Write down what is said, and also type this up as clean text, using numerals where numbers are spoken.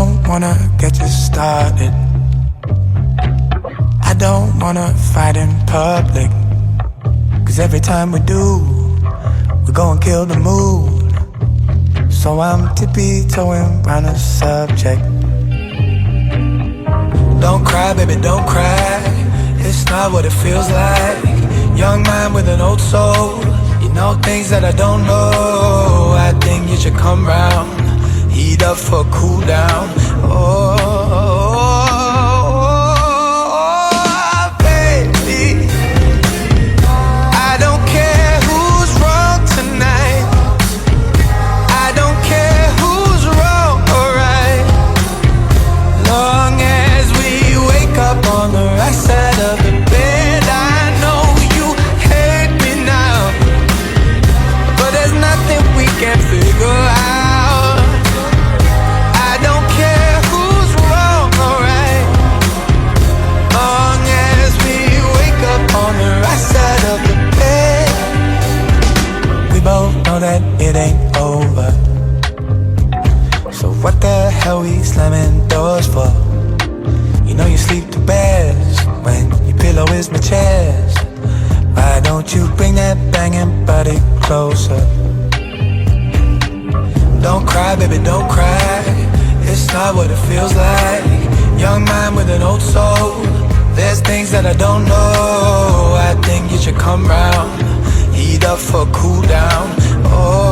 don't wanna get you started. I don't wanna fight in public, 'cause every time we do, we go and kill the mood. So I'm tippy-toeing around the subject. Don't cry, baby, don't cry. It's not what it feels like. Young mind with an old soul. You know things that I don't know. I think you should come round. Heat up for a cool down. Baby, I don't care who's wrong tonight. I don't care who's wrong or right. Long as we wake up on the right side of the bed. I know you hate me now, but there's nothing we can figure out. I don't care who's wrong or right, long as we wake up on the right side of the bed. We both know that it ain't over, so what the hell we slamming doors for? You know you sleep the best when your pillow is my chest. Why don't you bring that banging body closer? Don't cry, baby, don't cry. It's not what it feels like. Young mind with an old soul. There's things that I don't know. I think you should come round. Heat up for a cool down. Oh,